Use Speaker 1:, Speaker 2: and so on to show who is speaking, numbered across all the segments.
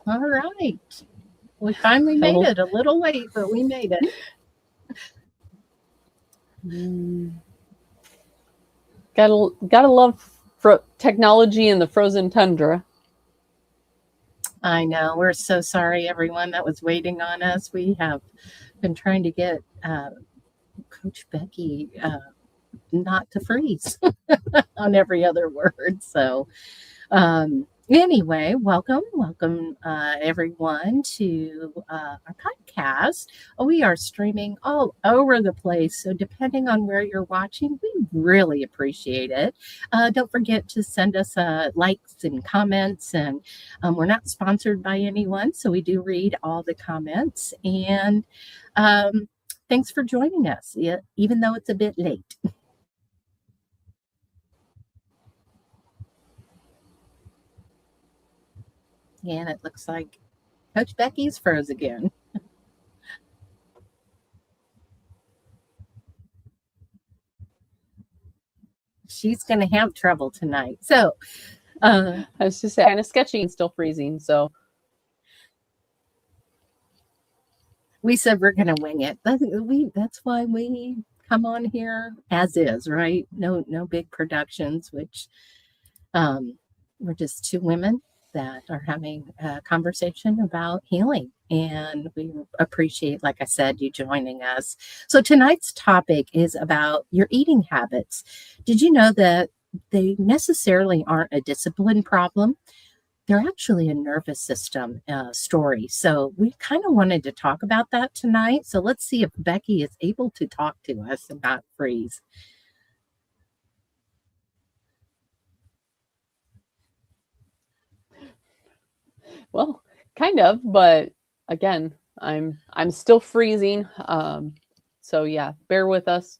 Speaker 1: All right. We finally made it. A little late, but we made it.
Speaker 2: Gotta love technology in the frozen tundra.
Speaker 1: I know. We're so sorry, everyone that was waiting on us. We have been trying to get Coach Becky not to freeze on every other word. So, anyway, welcome everyone to our podcast. We are streaming all over the place, so depending on where you're watching, we really appreciate it. Don't forget to send us likes and comments, and we're not sponsored by anyone, so we do read all the comments. And thanks for joining us, even though it's a bit late. And it looks like Coach Becky's froze again. She's going to have trouble tonight. So,
Speaker 2: I was just kind of sketchy and still freezing. So,
Speaker 1: we said we're going to wing it. That's why we come on here as is, right? No big productions, which we're just two women that are having a conversation about healing. And we appreciate, like I said, you joining us. So tonight's topic is about your eating habits. Did you know that they necessarily aren't a discipline problem? They're actually a nervous system story. So we kind of wanted to talk about that tonight. So let's see if Becky is able to talk to us and not freeze.
Speaker 2: Well, kind of, but again, I'm still freezing. So yeah, bear with us.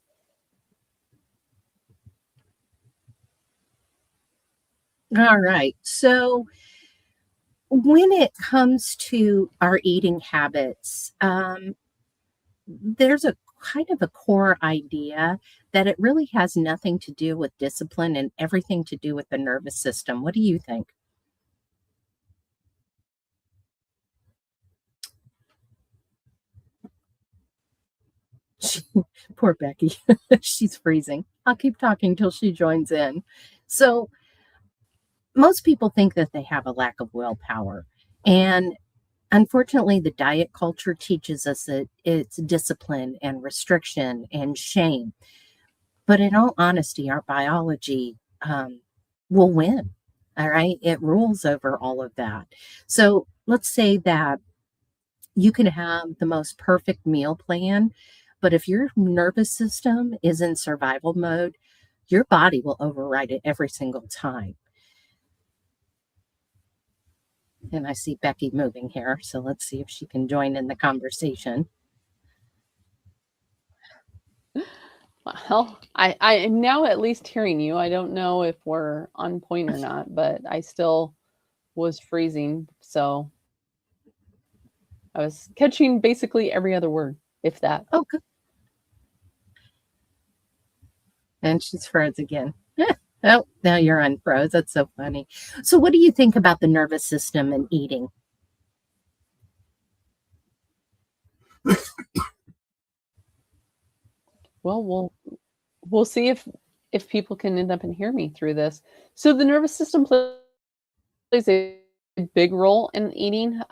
Speaker 1: All right. So when it comes to our eating habits, there's a kind of a core idea that it really has nothing to do with discipline and everything to do with the nervous system. What do you think? Poor Becky. She's freezing. I'll keep talking till she joins in. So, most people think that they have a lack of willpower. And unfortunately, the diet culture teaches us that it's discipline and restriction and shame. But in all honesty, our biology will win. All right. It rules over all of that. So let's say that you can have the most perfect meal plan, but if your nervous system is in survival mode, your body will override it every single time. And I see Becky moving here, so let's see if she can join in the conversation.
Speaker 2: Well, I am now at least hearing you. I don't know if we're on point or not, but I still was freezing. So I was catching basically every other word, if that.
Speaker 1: Oh, good. And she's froze again. Oh, now you're unfroze. That's so funny. So what do you think about the nervous system and eating?
Speaker 2: Well, we'll see if people can end up and hear me through this. So the nervous system plays a big role in eating.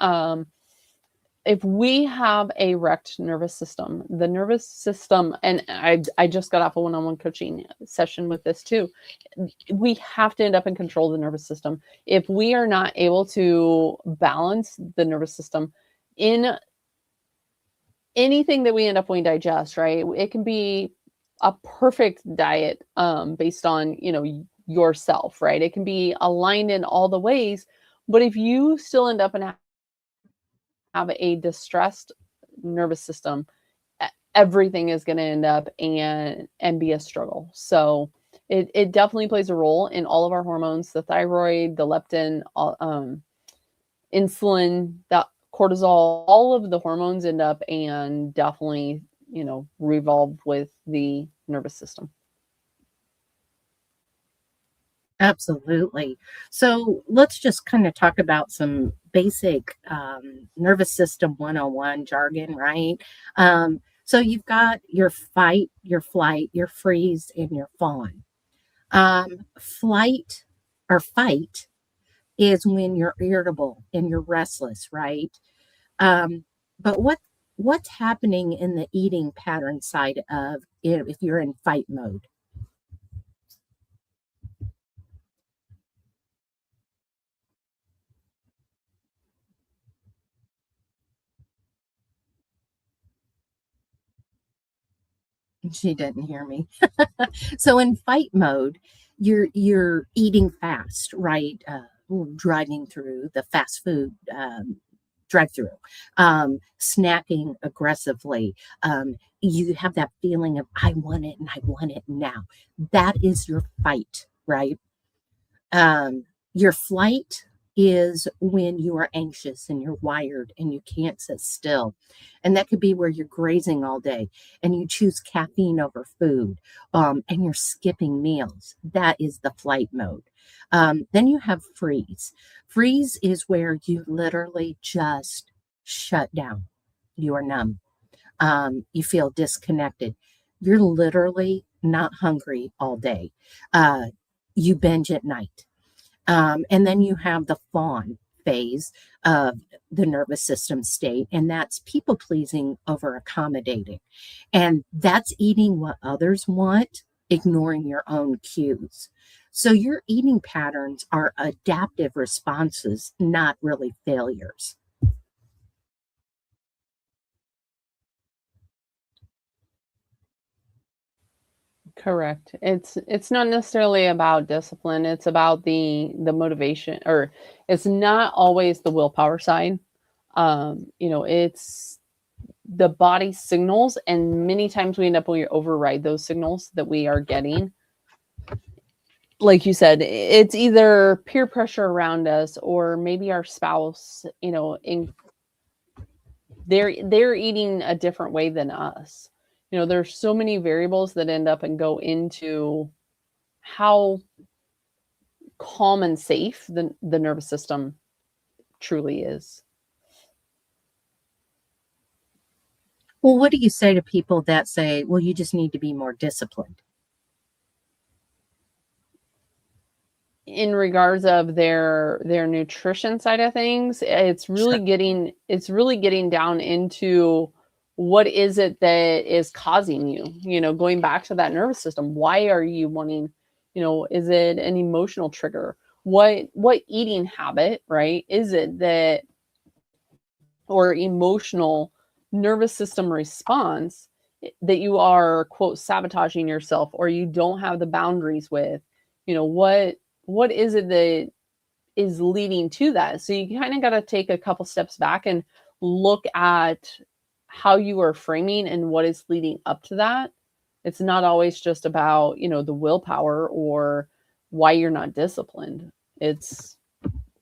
Speaker 2: If we have a wrecked nervous system, the nervous system, and I just got off a one-on-one coaching session with this too. We have to end up and control the nervous system. If we are not able to balance the nervous system in anything that we end up we digest, right? It can be a perfect diet based on, yourself, right? It can be aligned in all the ways, but if you still end up and have a distressed nervous system, everything is going to end up and be a struggle. So it definitely plays a role in all of our hormones, the thyroid, the leptin, insulin, that cortisol, all of the hormones end up and definitely, revolve with the nervous system.
Speaker 1: Absolutely. So let's just kind of talk about some basic nervous system 101 jargon, right? So you've got your fight, your flight, your freeze, and your fawn. Flight or fight is when you're irritable and you're restless, right? Um, but what's happening in the eating pattern side of if you're in fight mode? She didn't hear me. So in fight mode, you're eating fast, right? Driving through the fast food drive through, snacking aggressively. You have that feeling of I want it and I want it now. That is your fight, right? Your flight is when you are anxious and you're wired and you can't sit still. And that could be where you're grazing all day and you choose caffeine over food, and you're skipping meals. That is the flight mode. Then you have freeze. Freeze is where you literally just shut down. You are numb. You feel disconnected. You're literally not hungry all day. Uh, you binge at night, and then you have the fawn phase of the nervous system state, and that's people pleasing over accommodating. And that's eating what others want, ignoring your own cues. So your eating patterns are adaptive responses, not really failures.
Speaker 2: Correct. It's not necessarily about discipline. It's about the motivation, or it's not always the willpower side. It's the body signals, and many times we end up we override those signals that we are getting. Like you said, it's either peer pressure around us or maybe our spouse, they're eating a different way than us. There's so many variables that end up and go into how calm and safe the nervous system truly is.
Speaker 1: Well, what do you say to people that say, well, you just need to be more disciplined?
Speaker 2: In regards of their nutrition side of things,
Speaker 1: Sure.
Speaker 2: it's really getting down into what is it that is causing you, going back to that nervous system. Why are you wanting, is it an emotional trigger? What eating habit, right, is it that, or emotional nervous system response that you are, quote, sabotaging yourself, or you don't have the boundaries with? What is it that is leading to that? So you kind of got to take a couple steps back and look at how you are framing and what is leading up to that. It's not always just about, the willpower or why you're not disciplined. It's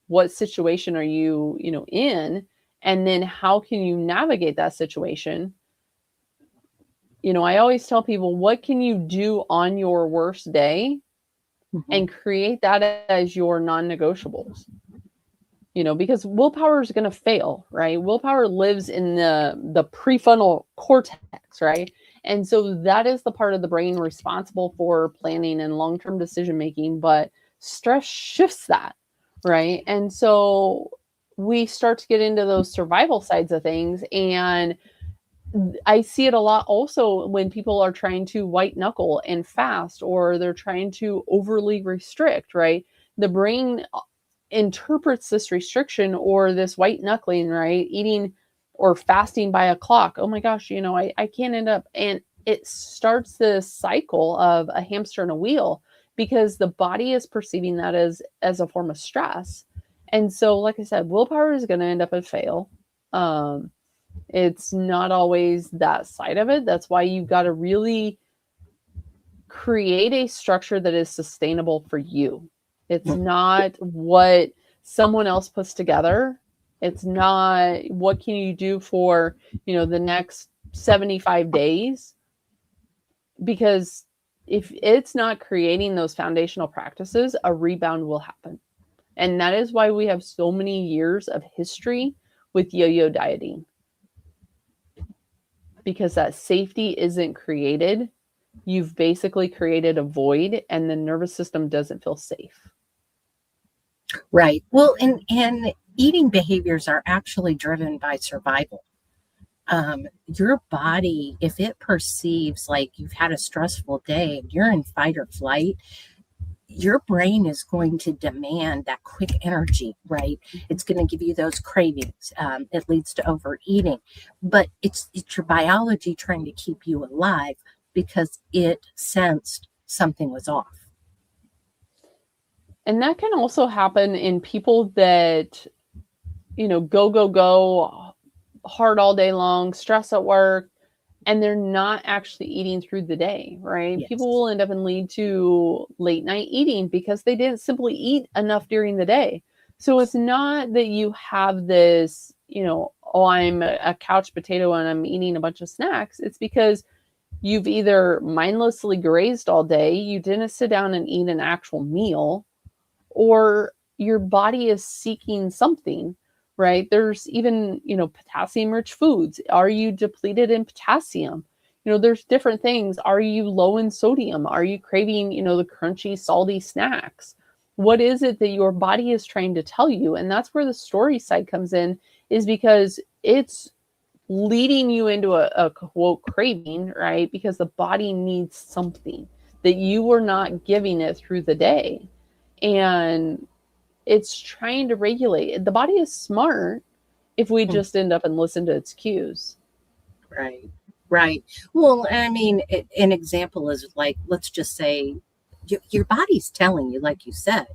Speaker 2: what situation are you, in, and then how can you navigate that situation? I always tell people, what can you do on your worst day
Speaker 1: Mhm.
Speaker 2: and create that as your non-negotiables? Because willpower is going to fail, right? Willpower lives in the prefrontal cortex, right? And so that is the part of the brain responsible for planning and long-term decision making, but stress shifts that, right? And so we start to get into those survival sides of things, and I see it a lot also when people are trying to white knuckle and fast, or they're trying to overly restrict, right? The brain interprets this restriction or this white knuckling, right? Eating or fasting by a clock. Oh my gosh, I can't end up. And it starts this cycle of a hamster in a wheel, because the body is perceiving that as a form of stress. And so, like I said, willpower is going to end up a fail. Um, it's not always that side of it. That's why you've got to really create a structure that is sustainable for you. It's not what someone else puts together. It's not what can you do for, the next 75 days, because if it's not creating those foundational practices, a rebound will happen. And that is why we have so many years of history with yo-yo dieting, because that safety isn't created. You've basically created a void, and the nervous system doesn't feel safe.
Speaker 1: Right. Well, and eating behaviors are actually driven by survival. Your body, if it perceives like you've had a stressful day and you're in fight or flight, your brain is going to demand that quick energy, right? It's going to give you those cravings. It leads to overeating, but it's your biology trying to keep you alive because it sensed something was off.
Speaker 2: And that can also happen in people that, go hard all day long, stress at work, and they're not actually eating through the day, right?
Speaker 1: Yes.
Speaker 2: People will end up and lead to late night eating because they didn't simply eat enough during the day. So it's not that you have this, oh, I'm a couch potato and I'm eating a bunch of snacks. It's because you've either mindlessly grazed all day, you didn't sit down and eat an actual meal, or your body is seeking something, right? There's even, potassium rich foods. Are you depleted in potassium? There's different things. Are you low in sodium? Are you craving, the crunchy, salty snacks? What is it that your body is trying to tell you? And that's where the story side comes in, is because it's leading you into a quote craving, right? Because the body needs something that you were not giving it through the day. And it's trying to regulate. The body is smart if we just end up and listen to its cues.
Speaker 1: Right. Right. Well, I mean, an example is like, let's just say your body's telling you, like you said.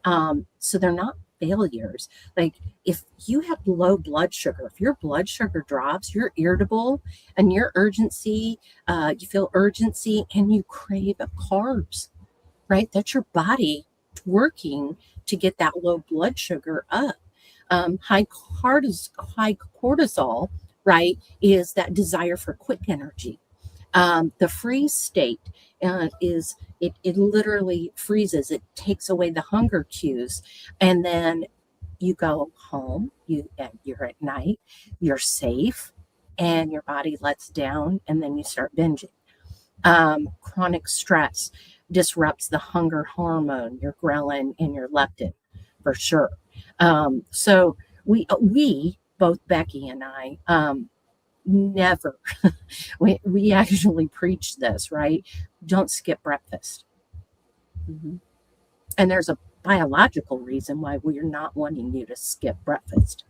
Speaker 1: So they're not failures. Like if you have low blood sugar, if your blood sugar drops, you're irritable and your urgency, you feel urgency and you crave carbs, right? That's your body working to get that low blood sugar up. High cortisol, right, is that desire for quick energy. The freeze state is it literally freezes. It takes away the hunger cues, and then you go home. You're at night. You're safe, and your body lets down, and then you start binging. Chronic stress disrupts the hunger hormone, your ghrelin and your leptin, for sure. So we both Becky and I never we actually preach this, right? Don't skip breakfast.
Speaker 2: Mm-hmm.
Speaker 1: And there's a biological reason why we're not wanting you to skip breakfast.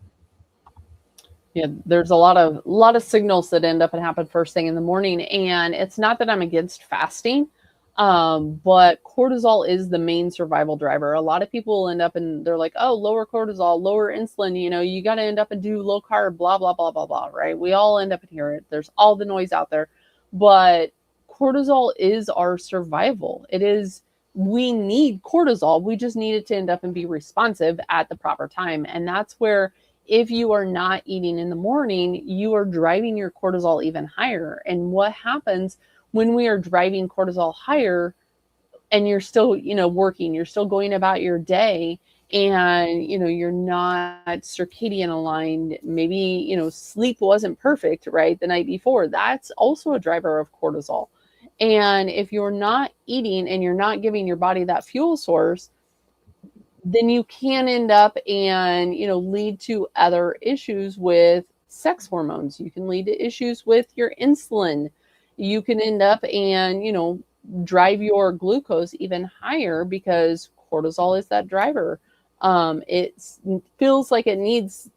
Speaker 2: Yeah, there's a lot of signals that end up and happen first thing in the morning. And it's not that I'm against fasting, but cortisol is the main survival driver. A lot of people will end up and they're like, oh, lower cortisol, lower insulin, you got to end up and do low carb, blah, blah, blah, blah, blah, right? We all end up and hear it. There's all the noise out there. But cortisol is our survival. We need cortisol. We just need it to end up and be responsive at the proper time. And that's where, if you are not eating in the morning, you are driving your cortisol even higher. And what happens when we are driving cortisol higher and you're still, working, you're still going about your day, and, you're not circadian aligned, maybe, sleep wasn't perfect, right, the night before, that's also a driver of cortisol. And if you're not eating and you're not giving your body that fuel source, then you can end up and, lead to other issues with sex hormones. You can lead to issues with your insulin. You can end up and, drive your glucose even higher because cortisol is that driver. It feels like it needs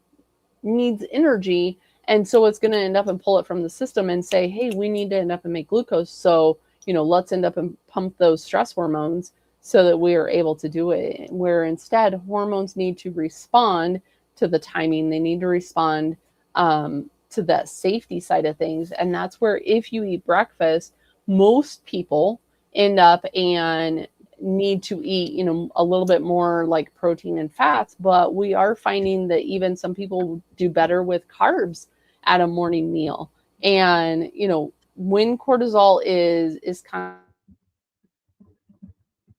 Speaker 2: energy. And so it's going to end up and pull it from the system and say, hey, we need to end up and make glucose. So, let's end up and pump those stress hormones so that we are able to do it. Where instead, hormones need to respond to the timing. They need to respond to that safety side of things. And that's where, if you eat breakfast, most people end up and need to eat, a little bit more like protein and fats. But we are finding that even some people do better with carbs at a morning meal. And, when cortisol is kind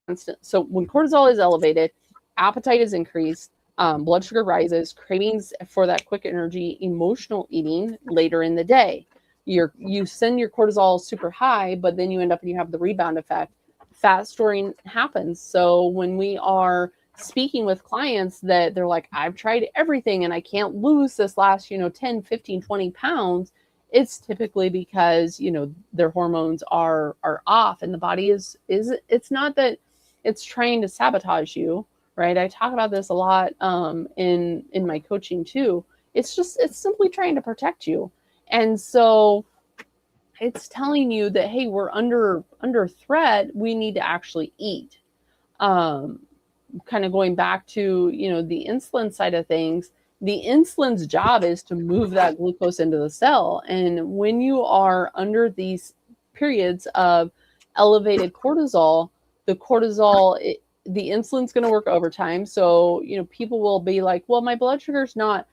Speaker 2: constant. So when cortisol is elevated, appetite is increased, blood sugar rises, cravings for that quick energy, emotional eating later in the day. You send your cortisol super high, but then you end up and you have the rebound effect. Fat storing happens. So when we are speaking with clients that they're like, I've tried everything and I can't lose this last, 10, 15, 20 pounds, it's typically because, their hormones are off, and the body is it's not that it's trying to sabotage you, right? I talk about this a lot in my coaching too. It's simply trying to protect you. And so it's telling you that, hey, we're under threat. We need to actually eat. Kind of going back to, the insulin side of things, the insulin's job is to move that glucose into the cell. And when you are under these periods of elevated cortisol, the insulin's going to work overtime. So, people will be like, well, my blood sugar's not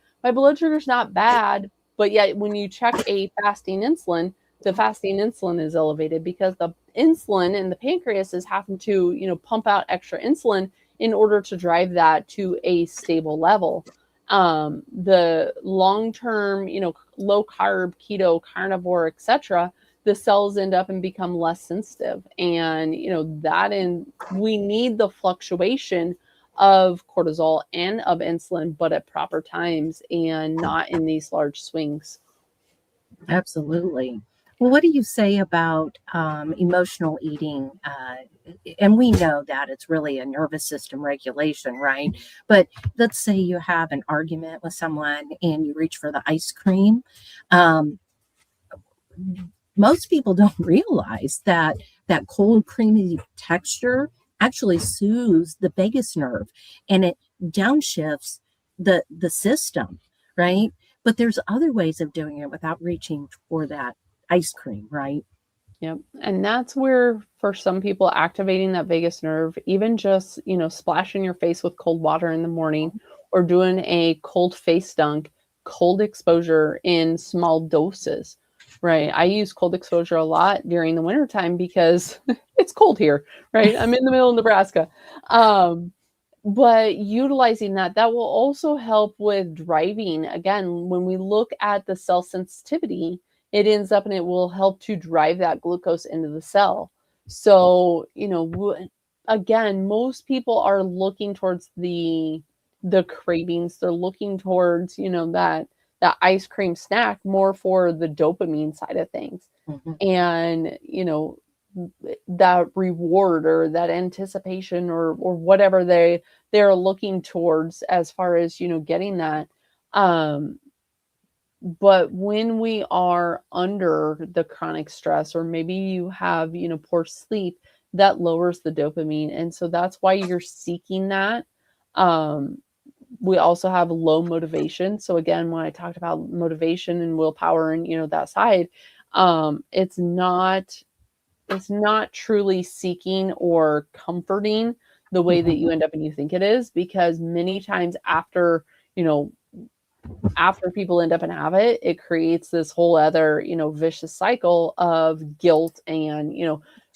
Speaker 2: bad. But yet when you check a fasting insulin, the fasting insulin is elevated because the insulin in the pancreas is having to, pump out extra insulin in order to drive that to a stable level. The long-term, low carb, keto, carnivore, etc., the cells end up and become less sensitive. And, we need the fluctuation of cortisol and of insulin, but at proper times and not in these large swings.
Speaker 1: Absolutely. Well, what do you say about emotional eating? And we know that it's really a nervous system regulation, right? But let's say you have an argument with someone and you reach for the ice cream. Um, Most people don't realize that that cold, creamy texture actually soothes the vagus nerve, and it downshifts the system, right? But there's other ways of doing it without reaching for that ice cream, right?
Speaker 2: Yep. And that's where, for some people, activating that vagus nerve, even just, splashing your face with cold water in the morning or doing a cold face dunk, cold exposure in small doses, right? I use cold exposure a lot during the wintertime because it's cold here, right? I'm in the middle of Nebraska. But utilizing that will also help with driving. Again, when we look at the cell sensitivity, it ends up and it will help to drive that glucose into the cell. So, again, most people are looking towards the cravings. They're looking towards, that ice cream snack more for the dopamine side of things.
Speaker 1: Mm-hmm.
Speaker 2: And, that reward or that anticipation or whatever they're looking towards as far as, getting that. But when we are under the chronic stress, or maybe you have, poor sleep, that lowers the dopamine. And so that's why you're seeking that. We also have low motivation. So again, when I talked about motivation and willpower and, that side, it's not truly seeking or comforting the way that you end up and you think it is, because many times after people end up and have it, it creates this whole other, vicious cycle of guilt and,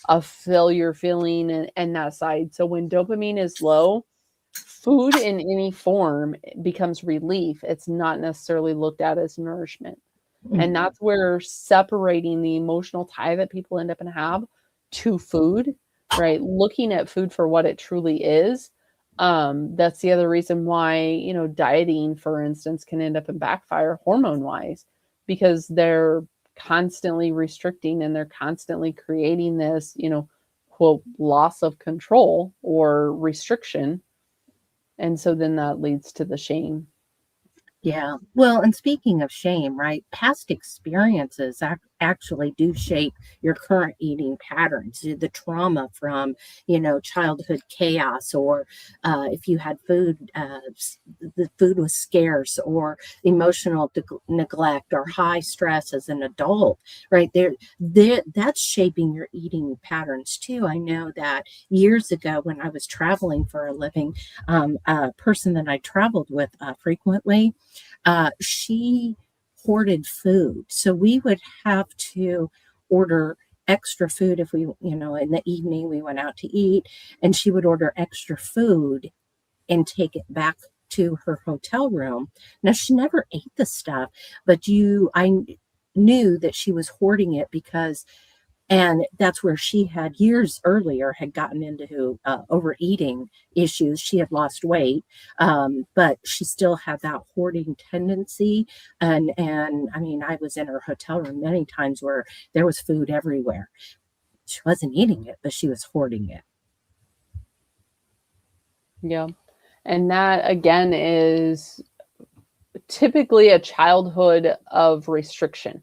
Speaker 2: a failure feeling and that side. So when dopamine is low, food in any form becomes relief. It's not necessarily looked at as nourishment.
Speaker 1: Mm-hmm.
Speaker 2: And that's where separating the emotional tie that people end up and have to food, right? Looking at food for what it truly is. That's the other reason why, dieting, for instance, can end up and backfire hormone wise, because they're constantly restricting and they're constantly creating this, quote, loss of control or restriction. And so then that leads to the shame.
Speaker 1: Yeah. Well, and speaking of shame, right? Past experiences actually do shape your current eating patterns. The trauma from, childhood chaos, or if you had food, the food was scarce, or emotional neglect, or high stress as an adult, right? That's shaping your eating patterns too. I know that years ago when I was traveling for a living, a person that I traveled with frequently, she hoarded food. So we would have to order extra food if we, in the evening we went out to eat, and she would order extra food and take it back to her hotel room. Now, she never ate the stuff, but I knew that she was hoarding it because, and that's where she had years earlier had gotten into overeating issues. She had lost weight, but she still had that hoarding tendency. And I mean, I was in her hotel room many times where there was food everywhere. She wasn't eating it, but she was hoarding it.
Speaker 2: Yeah. And that again is typically a childhood of restriction,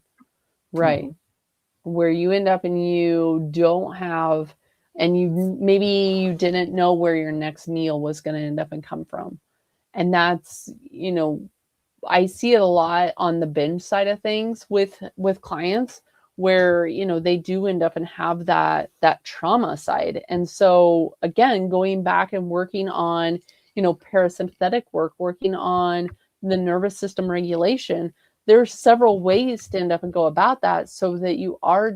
Speaker 2: right? Mm-hmm. Where you end up and you don't have, and maybe you didn't know where your next meal was going to end up and come from. And that's, I see it a lot on the binge side of things with clients where, they do end up and have that trauma side. And so again, going back and working on, parasympathetic work, working on the nervous system regulation, there's several ways to end up and go about that so that you are,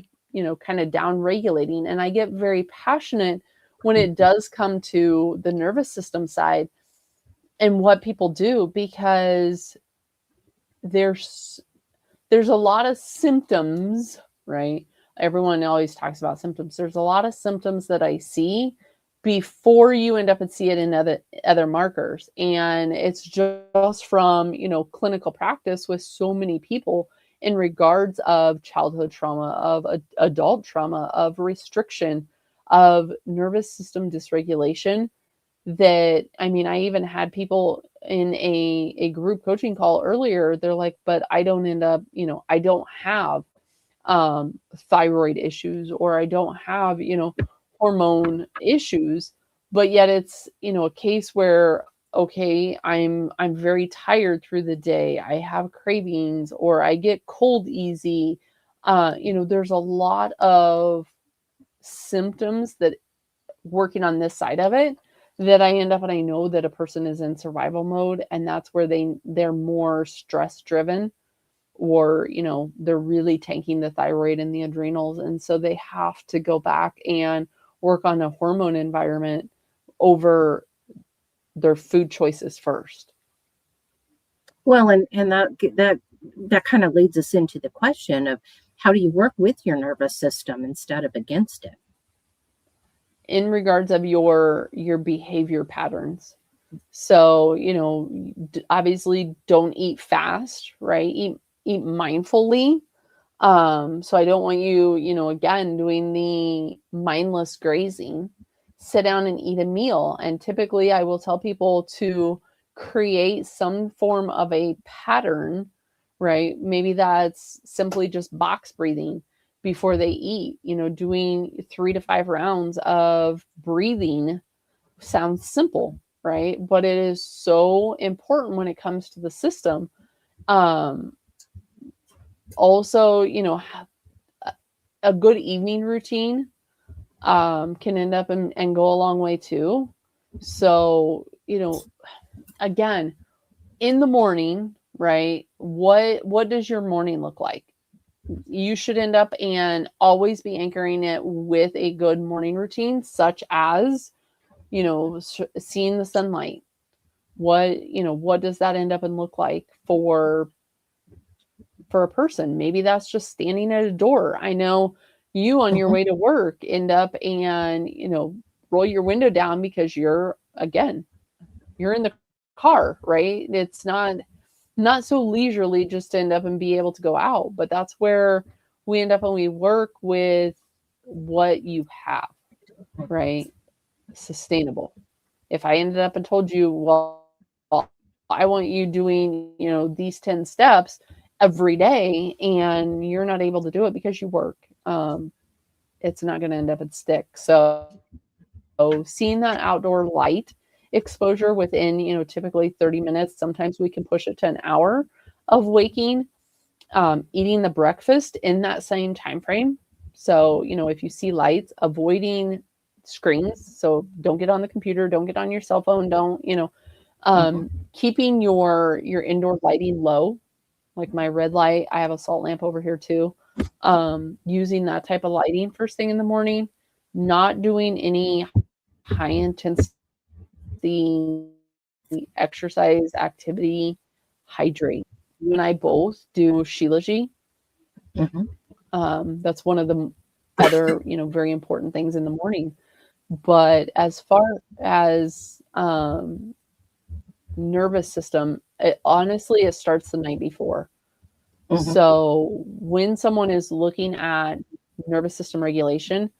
Speaker 2: kind of down regulating. And I get very passionate when it does come to the nervous system side and what people do, because there's a lot of symptoms, right? Everyone always talks about symptoms. There's a lot of symptoms that I see before you end up and see it in other markers. And it's just from, clinical practice with so many people in regards of childhood trauma, of adult trauma, of restriction, of nervous system dysregulation. That, I mean, I even had people in a group coaching call earlier. They're like, but I don't end up, I don't have thyroid issues, or I don't have, hormone issues, but yet it's, a case where, okay, I'm very tired through the day. I have cravings, or I get cold easy. There's a lot of symptoms that working on this side of it that I end up and I know that a person is in survival mode, and that's where they're more stress driven, or, they're really tanking the thyroid and the adrenals. And so they have to go back and work on a hormone environment over their food choices first.
Speaker 1: Well, and that kind of leads us into the question of how do you work with your nervous system instead of against it?
Speaker 2: In regards of your behavior patterns. So, obviously don't eat fast, right? Eat mindfully. So I don't want you, again, doing the mindless grazing. Sit down and eat a meal. And typically I will tell people to create some form of a pattern, right? Maybe that's simply just box breathing before they eat, doing 3 to 5 rounds of breathing. Sounds simple, right? But it is so important when it comes to the system. Also, a good evening routine can end up and go a long way too. So, again, in the morning, right? What does your morning look like? You should end up and always be anchoring it with a good morning routine, such as, seeing the sunlight. What does that end up and look like for a person? Maybe that's just standing at a door. I know you on your way to work end up and, roll your window down because you're in the car, right? It's not so leisurely just to end up and be able to go out, but that's where we end up and we work with what you have, right? Sustainable. If I ended up and told you, well, I want you doing, these 10 steps every day, and you're not able to do it because you work, it's not going to end up and stick. So seeing that outdoor light exposure within, typically 30 minutes, sometimes we can push it to an hour of waking, eating the breakfast in that same time frame. So, if you see lights, avoiding screens. So don't get on the computer, don't get on your cell phone, don't, keeping your indoor lighting low. Like my red light, I have a salt lamp over here too. using that type of lighting first thing in the morning, not doing any high intensity exercise activity, hydrate. You and I both do Shilajit. That's one of the other, very important things in the morning. But as far as nervous system, honestly, it starts the night before. So when someone is looking at nervous system regulation,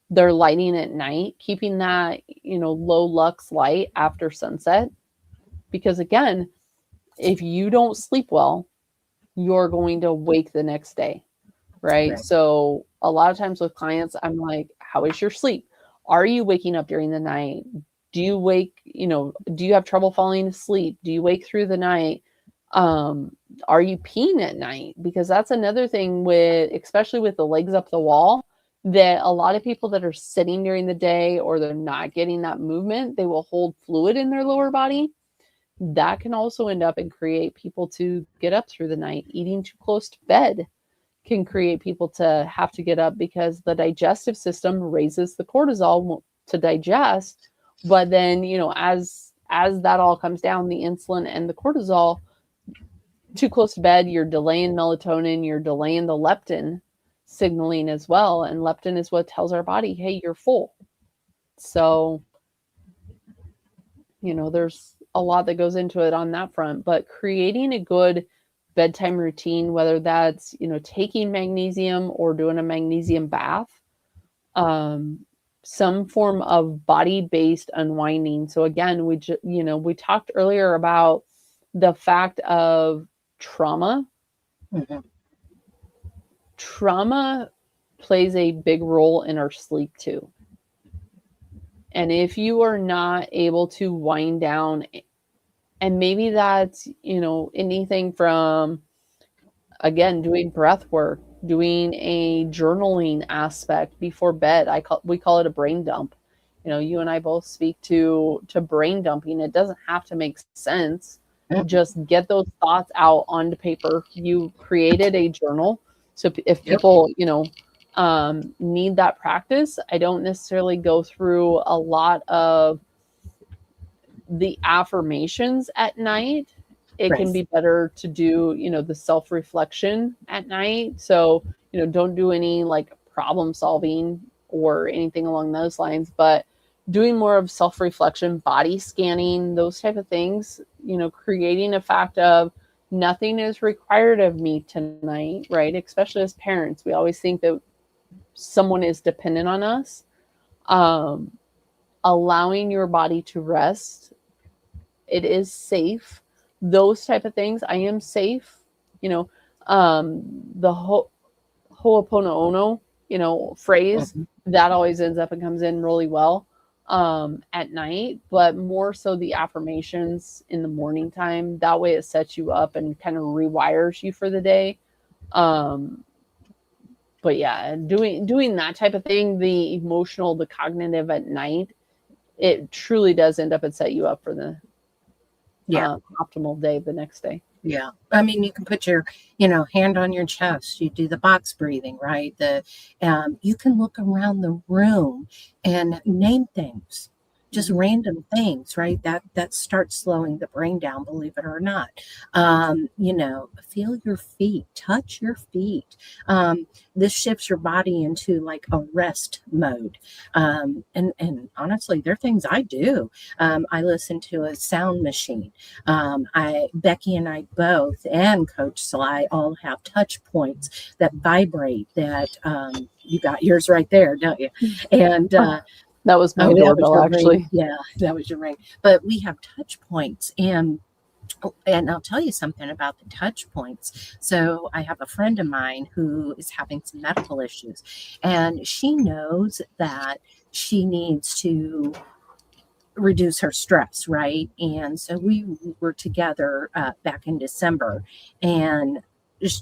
Speaker 2: they're lighting at night, keeping that, low lux light after sunset. Because again, if you don't sleep well, you're going to wake the next day, right? So a lot of times with clients, I'm like, how is your sleep? Are you waking up during the night? Do you wake, do you have trouble falling asleep? Do you wake through the night? Are you peeing at night? Because that's another thing with, especially with the legs up the wall, that a lot of people that are sitting during the day or they're not getting that movement, they will hold fluid in their lower body. That can also end up and create people to get up through the night. Eating too close to bed can create people to have to get up because the digestive system raises the cortisol to digest. But then, as that all comes down, the insulin and the cortisol, too close to bed, you're delaying melatonin, you're delaying the leptin signaling as well. And leptin is what tells our body, hey, you're full. So, there's a lot that goes into it on that front, but creating a good bedtime routine, whether that's, taking magnesium or doing a magnesium bath, some form of body-based unwinding. So again, we talked earlier about the fact of trauma. Trauma plays a big role in our sleep too. And if you are not able to wind down, and maybe that's, anything from, again, doing breath work, doing a journaling aspect before bed. We call it a brain dump. You and I both speak to brain dumping. It doesn't have to make sense. Just get those thoughts out onto paper. You created a journal. So if people, need that practice, I don't necessarily go through a lot of the affirmations at night. It can be better to do, the self-reflection at night. So, don't do any like problem solving or anything along those lines, but doing more of self-reflection, body scanning, those type of things, creating a fact of nothing is required of me tonight, right? Especially as parents, we always think that someone is dependent on us. Allowing your body to rest. It is safe. Those type of things. I am safe. The Ho'oponopono, phrase that always ends up and comes in really well at night, but more so the affirmations in the morning time. That way it sets you up and kind of rewires you for the day. But yeah, doing that type of thing, the emotional, the cognitive at night, it truly does end up and set you up for the optimal day the next day.
Speaker 1: Yeah. I mean, you can put your, hand on your chest. You do the box breathing, right? You can look around the room and name things, just random things, right? That starts slowing the brain down, believe it or not. Feel your feet, touch your feet. This shifts your body into like a rest mode. And honestly, there are things I do. I listen to a sound machine. Becky and I both, and Coach Sly, all have touch points that vibrate. That you got yours right there, don't you? And
Speaker 2: that was my doorbell, actually.
Speaker 1: Ring. Yeah, that was your ring. But we have touch points, and I'll tell you something about the touch points. So I have a friend of mine who is having some medical issues, and she knows that she needs to reduce her stress, right? And so we were together back in December, and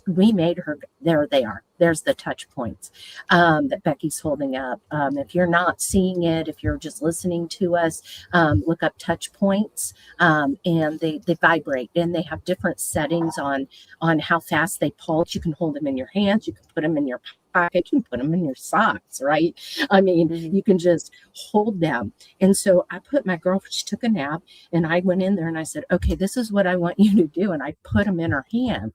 Speaker 1: we made her, there they are. There's the touch points that Becky's holding up. If you're not seeing it, if you're just listening to us, look up touch points, and they vibrate, and they have different settings on how fast they pulse. You can hold them in your hands. You can put them in your pocket. You can put them in your socks, right? I mean, you can just hold them. And so I put my girlfriend, she took a nap, and I went in there and I said, okay, this is what I want you to do. And I put them in her hand.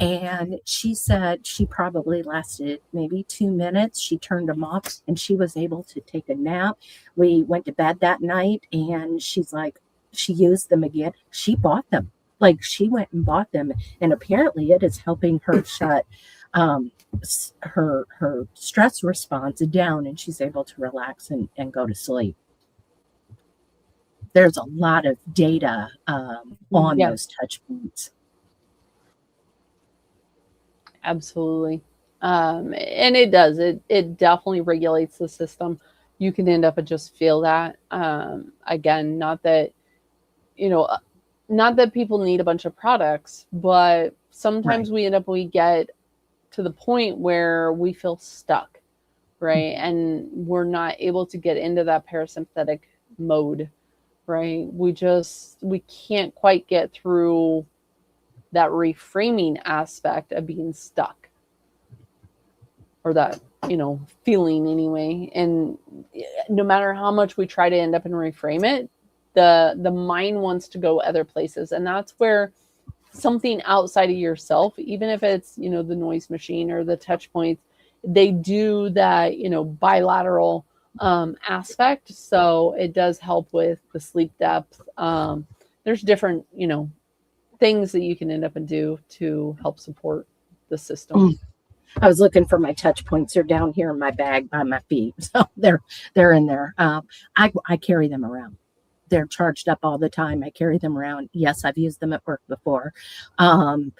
Speaker 1: And she said she probably lasted maybe 2 minutes. She turned them off and she was able to take a nap. We went to bed that night, and she's like, she used them again. She bought them. Like, she went and bought them. And apparently it is helping her shut her stress response down, and she's able to relax and go to sleep. There's a lot of data on those touch points.
Speaker 2: Absolutely. And it does. It definitely regulates the system. You can end up and just feel that. Again, not that people need a bunch of products, but sometimes we get to the point where we feel stuck, right? And we're not able to get into that parasympathetic mode, right? We can't quite get through that reframing aspect of being stuck, or that, feeling anyway. And no matter how much we try to end up and reframe it, the mind wants to go other places. And that's where something outside of yourself, even if it's, the noise machine or the touch points, they do that, bilateral aspect. So it does help with the sleep depth. There's different, things that you can end up and do to help support the system.
Speaker 1: I was looking for my touch points. They're down here in my bag by my feet. So they're in there. I carry them around. They're charged up all the time. I carry them around. Yes, I've used them at work before. But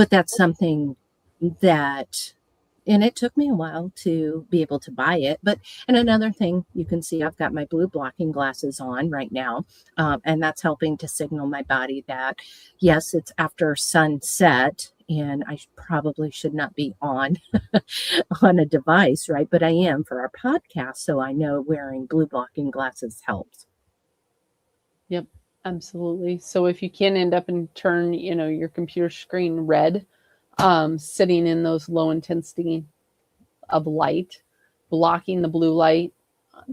Speaker 1: that's something that, and it took me a while to be able to buy it. And another thing, you can see I've got my blue blocking glasses on right now. And that's helping to signal my body that, yes, it's after sunset, and I probably should not be on a device, right? But I am for our podcast, so I know wearing blue blocking glasses helps.
Speaker 2: Yep, absolutely. So if you can end up and turn, your computer screen red, sitting in those low intensity of light, blocking the blue light,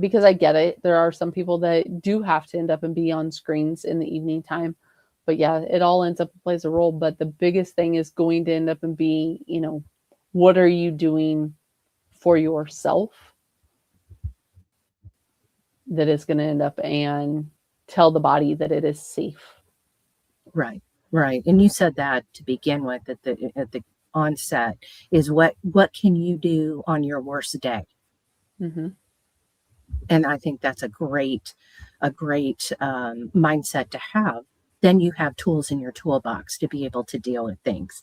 Speaker 2: because I get it. There are some people that do have to end up and be on screens in the evening time. But yeah, it all ends up and plays a role. But the biggest thing is going to end up and be, what are you doing for yourself that is going to end up and tell the body that it is safe.
Speaker 1: Right. And you said that to begin with at the onset, is what can you do on your worst day?
Speaker 2: Mm-hmm.
Speaker 1: And I think that's a great mindset to have. Then you have tools in your toolbox to be able to deal with things.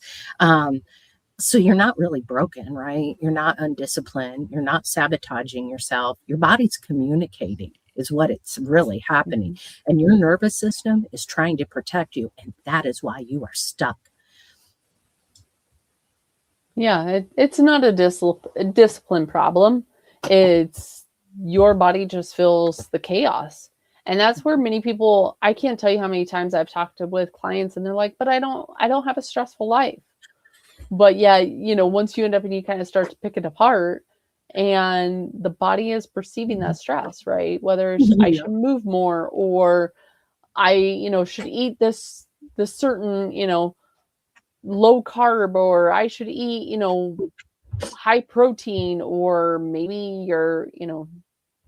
Speaker 1: So you're not really broken, right? You're not undisciplined. You're not sabotaging yourself. Your body's communicating is what it's really happening. And your nervous system is trying to protect you. And that is why you are stuck.
Speaker 2: Yeah, it's not a discipline problem. It's your body just feels the chaos. And that's where many people, I can't tell you how many times I've talked with clients and they're like, but I don't have a stressful life. But yeah, once you end up and you kind of start to pick it apart, and the body is perceiving that stress, right? Whether I should move more, or I, should eat this certain, low carb, or I should eat, high protein, or maybe you're,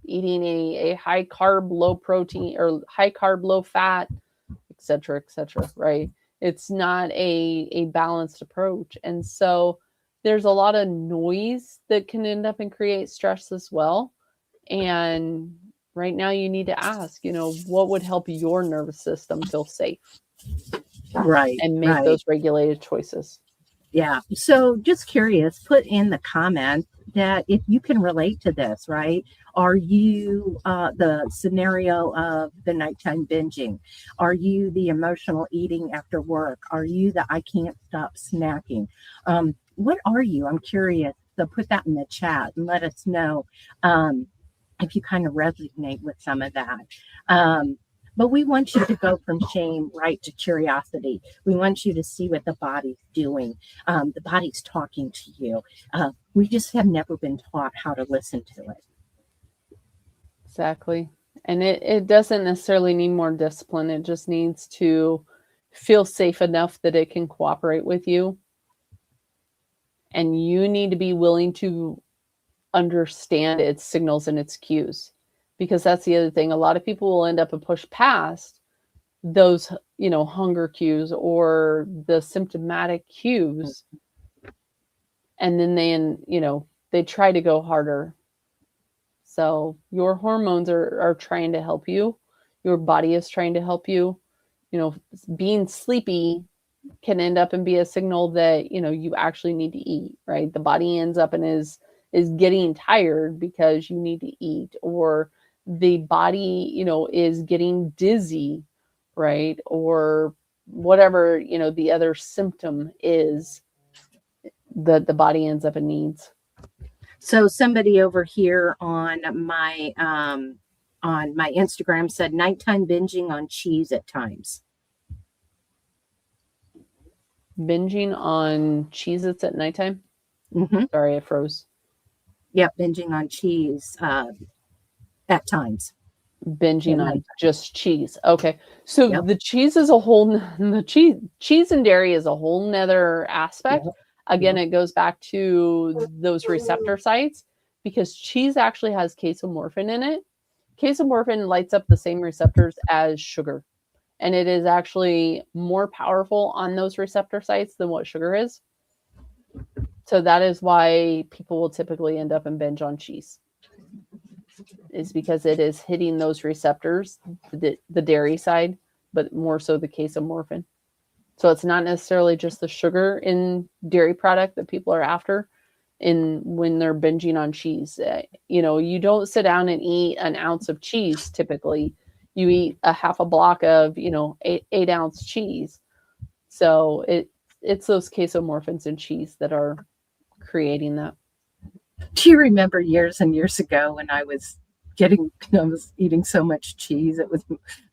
Speaker 2: eating a high carb, low protein, or high carb, low fat, et cetera, right? It's not a balanced approach. And so there's a lot of noise that can end up and create stress as well. And right now you need to ask, what would help your nervous system feel safe?
Speaker 1: Right.
Speaker 2: And make those regulated choices.
Speaker 1: Yeah. So just curious, put in the comment that if you can relate to this, right? Are you the scenario of the nighttime binging? Are you the emotional eating after work? Are you the I can't stop snacking? What are you? I'm curious. So put that in the chat and let us know if you kind of resonate with some of that. But we want you to go from shame right to curiosity. We want you to see what the body's doing. The body's talking to you. We just have never been taught how to listen to it.
Speaker 2: Exactly. And it doesn't necessarily need more discipline. It just needs to feel safe enough that it can cooperate with you. And you need to be willing to understand its signals and its cues. Because that's the other thing. A lot of people will end up and push past those, hunger cues or the symptomatic cues. And then they try to go harder. So your hormones are trying to help you. Your body is trying to help you. Being sleepy can end up and be a signal that, you actually need to eat, right? The body ends up and is getting tired because you need to eat, or the body, is getting dizzy, right? Or whatever, the other symptom is that the body ends up and needs.
Speaker 1: So somebody over here on my Instagram said nighttime binging on cheese at times.
Speaker 2: Binging on Cheez-Its at nighttime?
Speaker 1: Mm-hmm.
Speaker 2: Sorry, I froze.
Speaker 1: Yeah, binging on cheese at times.
Speaker 2: Binging on just cheese. Okay. So
Speaker 1: Yep.
Speaker 2: the cheese is cheese and dairy is a whole nother aspect.
Speaker 1: Yep.
Speaker 2: Again, It goes back to those receptor sites, because cheese actually has casomorphin in it. Casomorphin lights up the same receptors as sugar, and it is actually more powerful on those receptor sites than what sugar is. So that is why people will typically end up and binge on cheese, is because it is hitting those receptors, the dairy side, but more so the casomorphin. So it's not necessarily just the sugar in dairy product that people are after when they're binging on cheese. You don't sit down and eat an ounce of cheese typically. You eat a half a block of, 8-ounce cheese. So it's those casomorphins in cheese that are creating that.
Speaker 1: Do you remember years and years ago when I was eating so much cheese,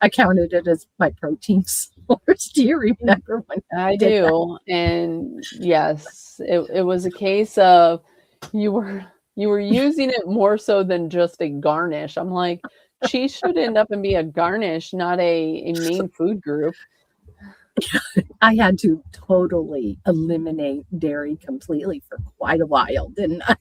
Speaker 1: I counted it as my protein source? Do you remember when
Speaker 2: I do? That? And yes, it was a case of you were using it more so than just a garnish. I'm like, cheese should end up and be a garnish, not a main food group.
Speaker 1: I had to totally eliminate dairy completely for quite a while, didn't I?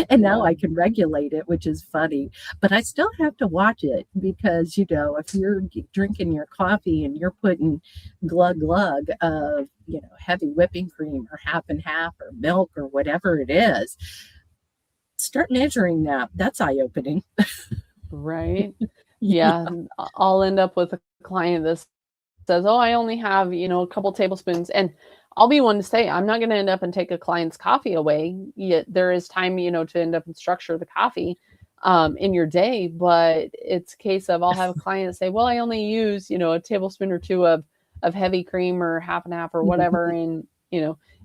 Speaker 1: And now I can regulate it, which is funny. But I still have to watch it because, if you're drinking your coffee and you're putting glug of, heavy whipping cream or half and half or milk or whatever it is, start measuring that. That's eye-opening.
Speaker 2: Right? Yeah. I'll end up with a client that says, oh, I only have, a couple tablespoons. And I'll be one to say, I'm not going to end up and take a client's coffee away. Yet there is time, to end up and structure the coffee in your day. But it's a case of I'll have a client say, well, I only use, a tablespoon or two of heavy cream or half and half or whatever in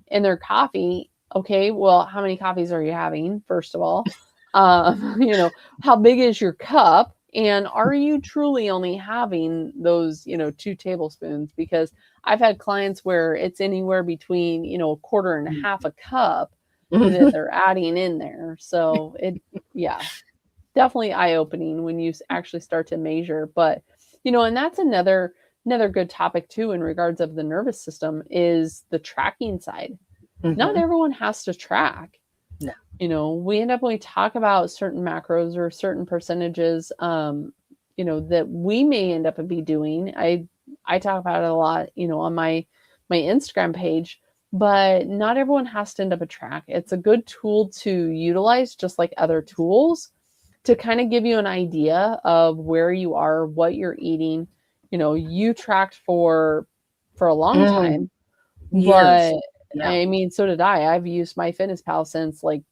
Speaker 2: their coffee. Okay, well, how many coffees are you having? First of all, how big is your cup? And are you truly only having those, 2 tablespoons? Because I've had clients where it's anywhere between, a quarter and a half a cup that they're adding in there. So definitely eye-opening when you actually start to measure. But, and that's another good topic too, in regards of the nervous system, is the tracking side. Mm-hmm. Not everyone has to track. No. We end up when we talk about certain macros or certain percentages, that we may end up and be doing. I talk about it a lot, on my Instagram page, but not everyone has to end up a track. It's a good tool to utilize, just like other tools, to kind of give you an idea of where you are, what you're eating. You tracked for a long time, but yeah. I mean, so did I. I've used MyFitnessPal since like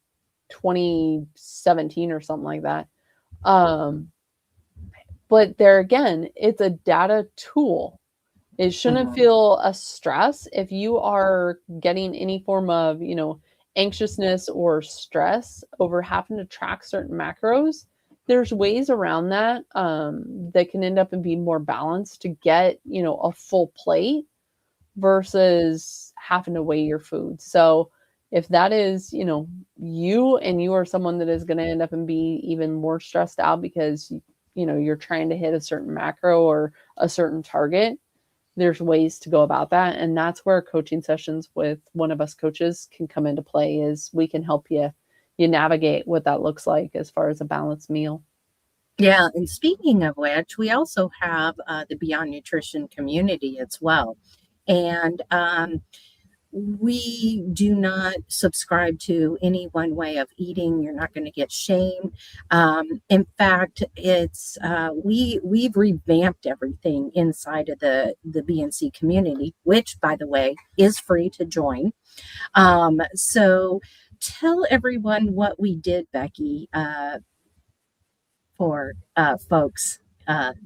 Speaker 2: 2017 or something like that. But there again, it's a data tool. It shouldn't feel a stress if you are getting any form of, anxiousness or stress over having to track certain macros. There's ways around that that can end up and be more balanced to get, a full plate versus having to weigh your food. So if that is, you and you are someone that is going to end up and be even more stressed out because, you're trying to hit a certain macro or a certain target, there's ways to go about that. And that's where coaching sessions with one of us coaches can come into play, is we can help you navigate what that looks like as far as a balanced meal.
Speaker 1: Yeah, and speaking of which, we also have the Beyond Nutrition community as well. And we do not subscribe to any one way of eating. You're not going to get shamed. In fact, it's we've revamped everything inside of the BNC community, which, by the way, is free to join. So tell everyone what we did, Becky, for folks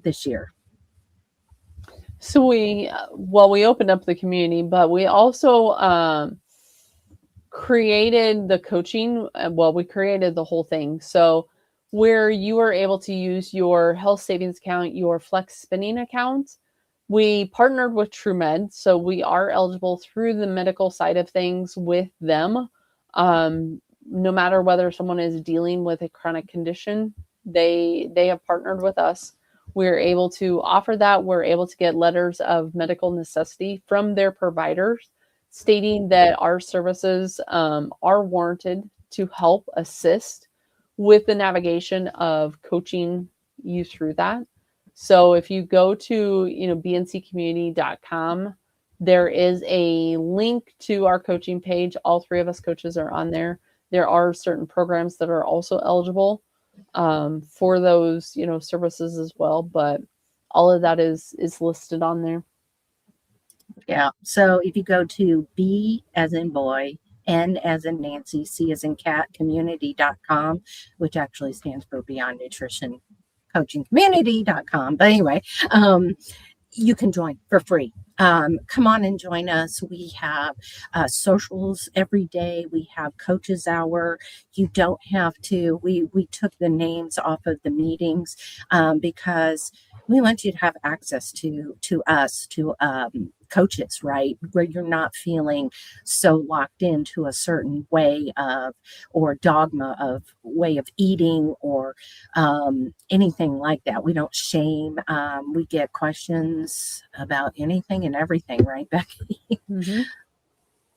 Speaker 1: this year.
Speaker 2: So we opened up the community, but we also created the coaching. We created the whole thing. So where you are able to use your health savings account, your flex spending account, we partnered with TrueMed. So we are eligible through the medical side of things with them. No matter whether someone is dealing with a chronic condition, they have partnered with us. We're able to offer that. We're able to get letters of medical necessity from their providers stating that our services are warranted to help assist with the navigation of coaching you through that. So if you go to, bncommunity.com, there is a link to our coaching page. All three of us coaches are on there. There are certain programs that are also eligible for those, services as well. But all of that is listed on there.
Speaker 1: Yeah. So if you go to B as in boy, N as in Nancy, C as in cat, community.com, which actually stands for Beyond Nutrition Coaching Community.com. But anyway, you can join for free. Come on and join us. We have socials every day. We have coaches hour. You don't have to. We took the names off of the meetings because we want you to have access to us, to coaches, right? Where you're not feeling so locked into a certain way of, or dogma of way of eating, or anything like that. We don't shame. We get questions about anything and everything, right, Becky?
Speaker 2: Mm-hmm.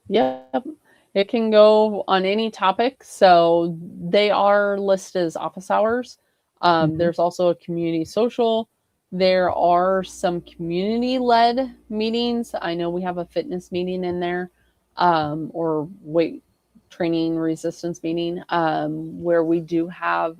Speaker 2: Yep. It can go on any topic. So they are listed as office hours. There's also a community social. There are some community-led meetings. I know we have a fitness meeting in there, or weight training resistance meeting, where we do have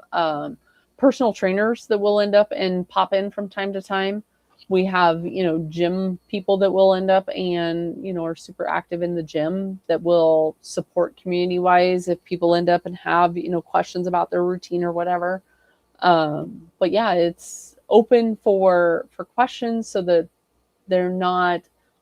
Speaker 2: personal trainers that will end up and pop in from time to time. We have, gym people that will end up and, are super active in the gym that will support community-wise if people end up and have, questions about their routine or whatever. But yeah, it's open for questions so that they're not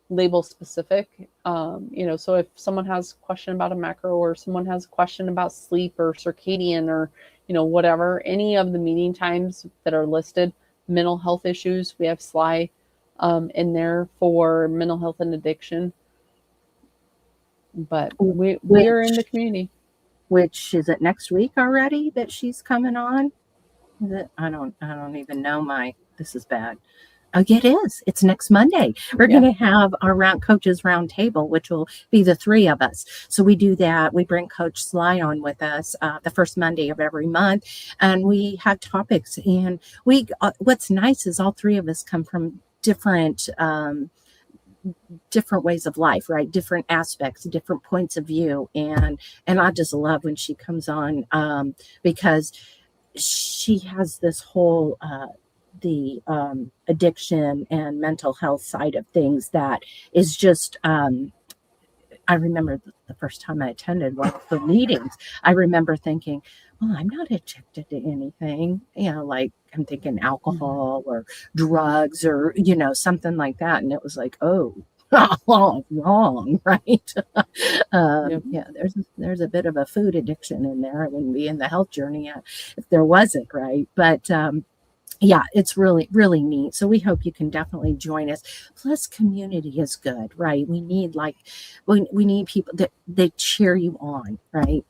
Speaker 2: label specific. So if someone has a question about a macro, or someone has a question about sleep or circadian, or, whatever, any of the meeting times that are listed, mental health issues, we have Sly in there for mental health and addiction. But we're in the community.
Speaker 1: Which is it next week already that she's coming on? I don't even know this is bad. Oh, yeah, it is. It's next Monday. We're going to have our coaches round table, which will be the three of us. So we do that. We bring Coach Sly on with us the first Monday of every month, and we have topics. And what's nice is all three of us come from different ways of life, right? Different aspects, different points of view, and I just love when she comes on because she has this whole the addiction and mental health side of things that is just I remember the first time I attended one of the meetings, I remember thinking, well, I'm not addicted to anything, like I'm thinking
Speaker 2: Mhm.
Speaker 1: alcohol or drugs or, something like that. And it was like, oh, oh, wrong, right?
Speaker 2: Yep.
Speaker 1: Yeah, there's a bit of a food addiction in there. I wouldn't be in the health journey if there wasn't, right? But yeah, it's really, really neat. So we hope you can definitely join us. Plus, community is good, right? We need we need people that cheer you on, right?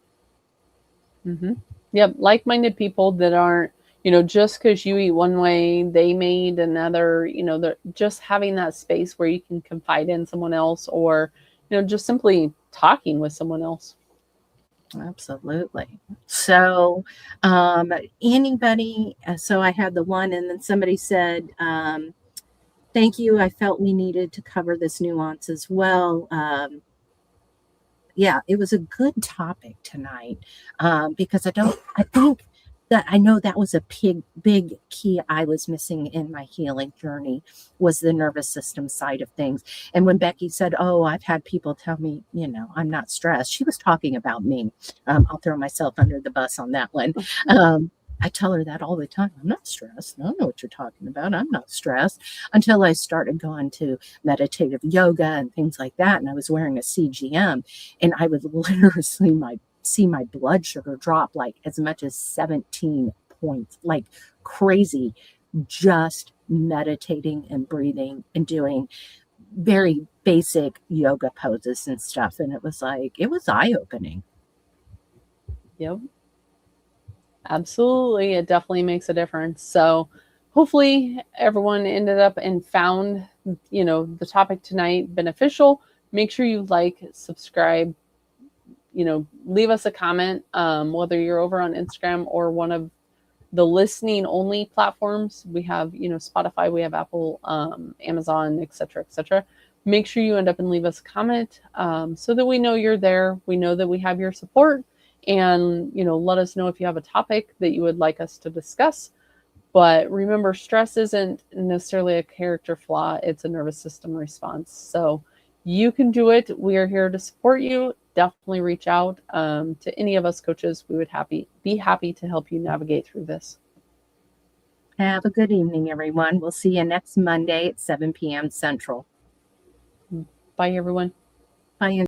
Speaker 2: Hmm. Yep. Like-minded people that aren't, just because you eat one way, they may eat another, they're just having that space where you can confide in someone else or, just simply talking with someone else.
Speaker 1: Absolutely. So, anybody, so I had the one, and then somebody said, thank you. I felt we needed to cover this nuance as well. Yeah, it was a good topic tonight, because I think that I know that was a big key I was missing in my healing journey was the nervous system side of things. And when Becky said, "Oh, I've had people tell me, I'm not stressed," she was talking about me. I'll throw myself under the bus on that one. Um, I tell her that all the time. I'm not stressed. I don't know what you're talking about. I'm not stressed until I started going to meditative yoga and things like that. And I was wearing a CGM, and I would literally see my blood sugar drop like as much as 17 points, like crazy, just meditating and breathing and doing very basic yoga poses and stuff. And it was eye opening.
Speaker 2: Yep. Absolutely. It definitely makes a difference. So hopefully everyone ended up and found, the topic tonight beneficial. Make sure you like, subscribe, leave us a comment, whether you're over on Instagram or one of the listening only platforms. We have, Spotify, we have Apple, Amazon, etc., etc. Make sure you end up and leave us a comment, so that we know you're there. We know that we have your support, and let us know if you have a topic that you would like us to discuss. But remember, stress isn't necessarily a character flaw, it's a nervous system response. So you can do it. We are here to support you. Definitely reach out, to any of us coaches. We would be happy to help you navigate through this.
Speaker 1: Have a good evening, everyone. We'll see you next Monday at 7 p.m. Central.
Speaker 2: Bye, everyone.
Speaker 1: Bye.